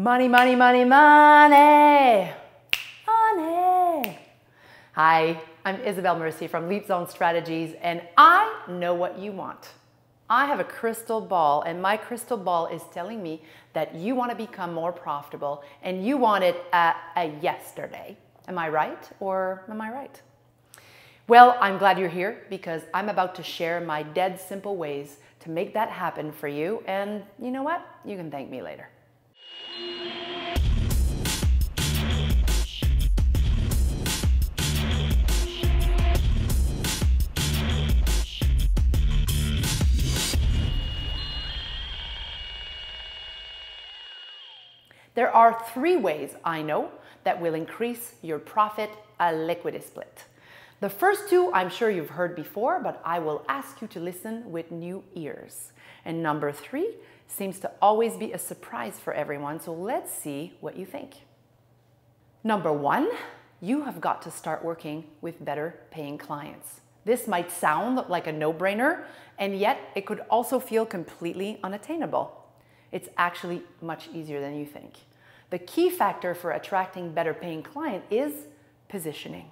Money, money, money, money, money. Hi, I'm Isabel Mercy from Leap Zone Strategies, and I know what you want. I have a crystal ball, and my crystal ball is telling me that you want to become more profitable, and you want it yesterday. Am I right, or am I right? Well, I'm glad you're here because I'm about to share my dead simple ways to make that happen for you, and you know what? You can thank me later. There are 3 ways I know that will increase your profit a liquidity split. The first 2 I'm sure you've heard before, but I will ask you to listen with new ears. And number 3 seems to always be a surprise for everyone, so let's see what you think. Number 1, you have got to start working with better paying clients. This might sound like a no-brainer, and yet it could also feel completely unattainable. It's actually much easier than you think. The key factor for attracting better paying client is positioning.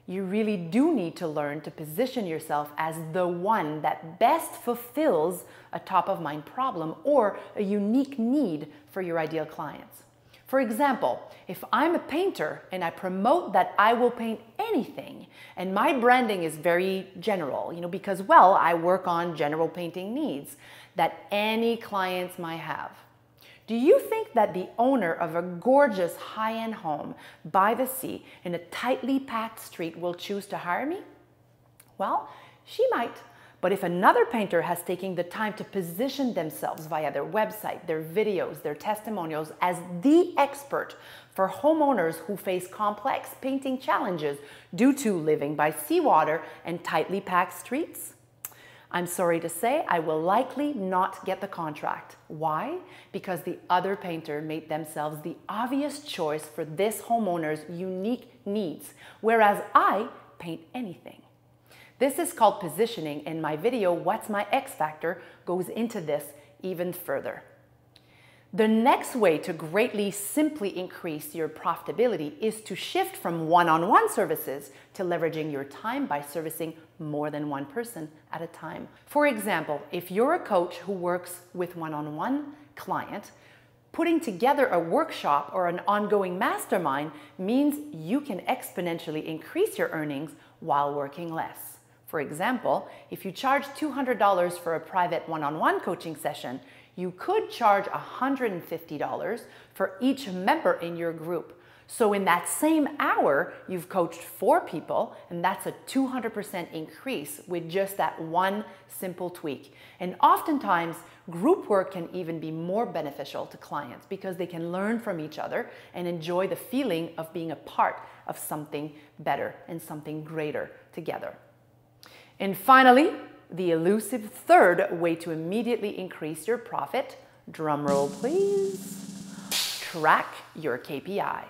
You really do need to learn to position yourself as the one that best fulfills a top of mind problem or a unique need for your ideal clients. For example, if I'm a painter and I promote that I will paint anything, and my branding is very general, because, well, I work on general painting needs that any clients might have. Do you think that the owner of a gorgeous high-end home by the sea in a tightly packed street will choose to hire me? Well, she might. But if another painter has taken the time to position themselves via their website, their videos, their testimonials as the expert for homeowners who face complex painting challenges due to living by seawater and tightly packed streets, I'm sorry to say I will likely not get the contract. Why? Because the other painter made themselves the obvious choice for this homeowner's unique needs, whereas I paint anything. This is called positioning, and my video, What's My X Factor, goes into this even further. The next way to greatly simply increase your profitability is to shift from one-on-one services to leveraging your time by servicing more than one person at a time. For example, if you're a coach who works with one-on-one client, putting together a workshop or an ongoing mastermind means you can exponentially increase your earnings while working less. For example, if you charge $200 for a private one-on-one coaching session, you could charge $150 for each member in your group. So in that same hour, you've coached 4 people, and that's a 200% increase with just that one simple tweak. And oftentimes, group work can even be more beneficial to clients because they can learn from each other and enjoy the feeling of being a part of something better and something greater together. And finally, the elusive 3rd way to immediately increase your profit, drumroll please, track your KPIs.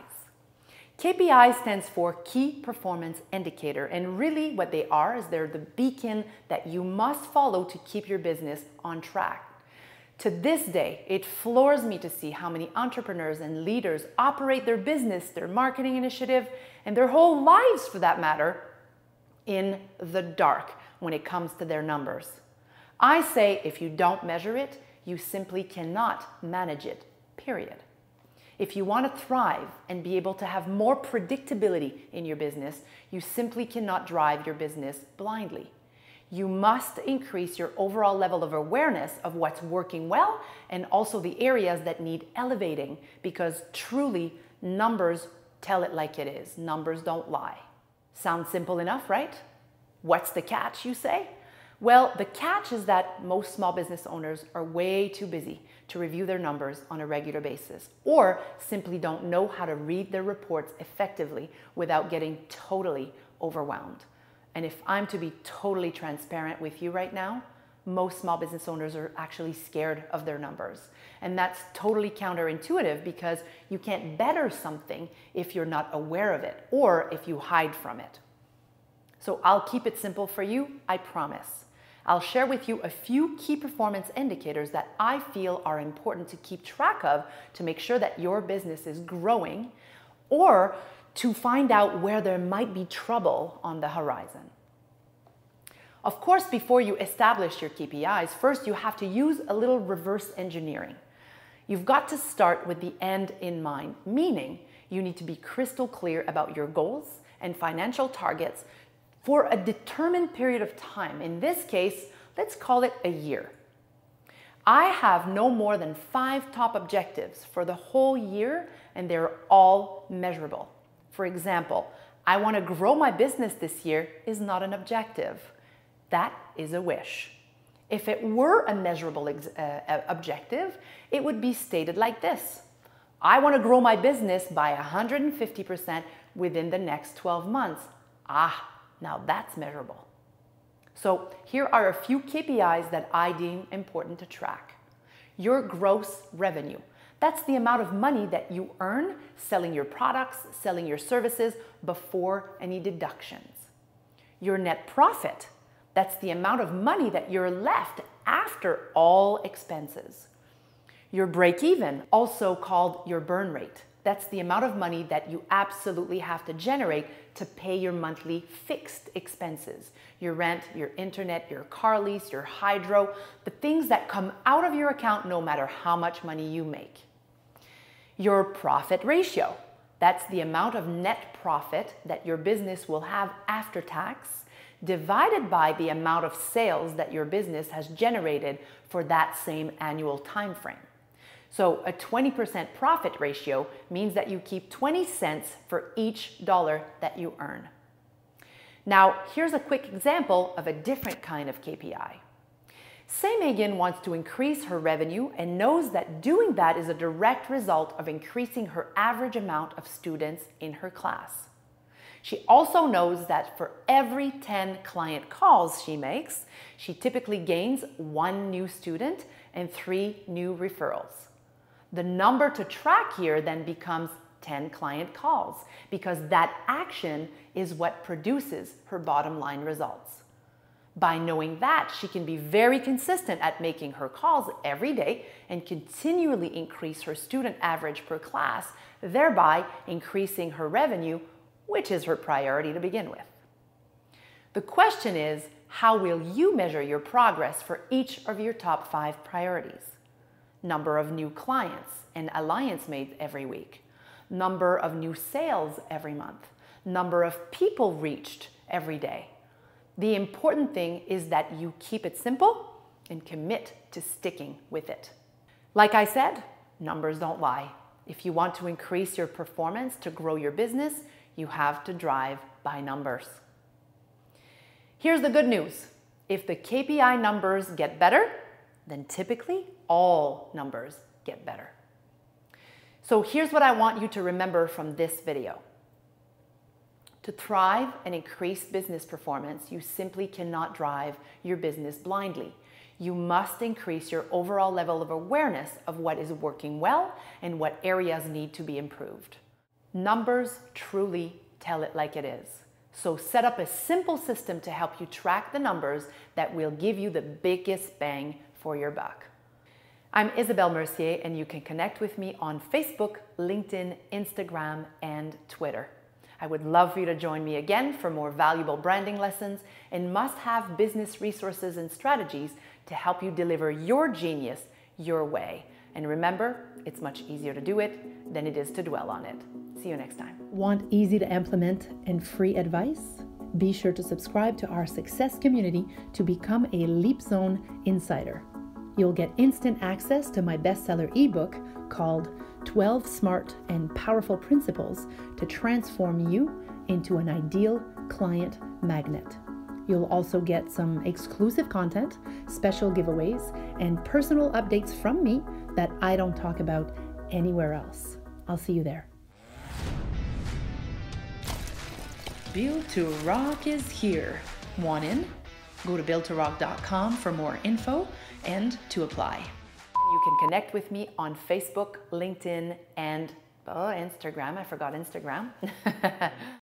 KPI stands for Key Performance Indicator, and really what they are is they're the beacon that you must follow to keep your business on track. To this day, it floors me to see how many entrepreneurs and leaders operate their business, their marketing initiative, and their whole lives for that matter, in the dark when it comes to their numbers. I say if you don't measure it, you simply cannot manage it, period. If you want to thrive and be able to have more predictability in your business, you simply cannot drive your business blindly. You must increase your overall level of awareness of what's working well and also the areas that need elevating, because truly numbers tell it like it is. Numbers don't lie. Sounds simple enough, right? What's the catch, you say? Well, the catch is that most small business owners are way too busy to review their numbers on a regular basis, or simply don't know how to read their reports effectively without getting totally overwhelmed. And if I'm to be totally transparent with you right now, most small business owners are actually scared of their numbers. And that's totally counterintuitive because you can't better something if you're not aware of it or if you hide from it. So I'll keep it simple for you, I promise. I'll share with you a few key performance indicators that I feel are important to keep track of to make sure that your business is growing, or to find out where there might be trouble on the horizon. Of course, before you establish your KPIs, first you have to use a little reverse engineering. You've got to start with the end in mind, meaning you need to be crystal clear about your goals and financial targets for a determined period of time. In this case, let's call it a year. I have no more than 5 top objectives for the whole year, and they're all measurable. For example, I want to grow my business this year is not an objective. That is a wish. If it were a measurable objective, it would be stated like this: I want to grow my business by 150% within the next 12 months. Now that's measurable. So here are a few KPIs that I deem important to track. Your gross revenue. That's the amount of money that you earn selling your products, selling your services before any deductions. Your net profit. That's the amount of money that you're left after all expenses. Your break-even, also called your burn rate. That's the amount of money that you absolutely have to generate to pay your monthly fixed expenses. Your rent, your internet, your car lease, your hydro, the things that come out of your account no matter how much money you make. Your profit ratio. That's the amount of net profit that your business will have after tax, divided by the amount of sales that your business has generated for that same annual time frame. So a 20% profit ratio means that you keep 20 cents for each dollar that you earn. Now, here's a quick example of a different kind of KPI. Say Megan wants to increase her revenue and knows that doing that is a direct result of increasing her average amount of students in her class. She also knows that for every 10 client calls she makes, she typically gains 1 new student and 3 new referrals. The number to track here then becomes 10 client calls, because that action is what produces her bottom line results. By knowing that, she can be very consistent at making her calls every day and continually increase her student average per class, thereby increasing her revenue, which is her priority to begin with. The question is, how will you measure your progress for each of your top 5 priorities? Number of new clients and alliance made every week, number of new sales every month, number of people reached every day. The important thing is that you keep it simple and commit to sticking with it. Like I said, numbers don't lie. If you want to increase your performance to grow your business, you have to drive by numbers. Here's the good news. If the KPI numbers get better, then typically all numbers get better. So here's what I want you to remember from this video. To thrive and increase business performance, you simply cannot drive your business blindly. You must increase your overall level of awareness of what is working well and what areas need to be improved. Numbers truly tell it like it is. So set up a simple system to help you track the numbers that will give you the biggest bang for your buck. I'm Isabelle Mercier, and you can connect with me on Facebook, LinkedIn, Instagram, and Twitter. I would love for you to join me again for more valuable branding lessons and must-have business resources and strategies to help you deliver your genius your way. And remember, it's much easier to do it than it is to dwell on it. See you next time. Want easy to implement and free advice? Be sure to subscribe to our success community to become a Leap Zone insider. You'll get instant access to my bestseller ebook called 12 Smart and Powerful Principles to Transform You into an Ideal Client Magnet. You'll also get some exclusive content, special giveaways, and personal updates from me that I don't talk about anywhere else. I'll see you there. Build to Rock is here. Want in? Go to buildtorock.com for more info and to apply. You can connect with me on Facebook, LinkedIn, and Instagram. I forgot Instagram.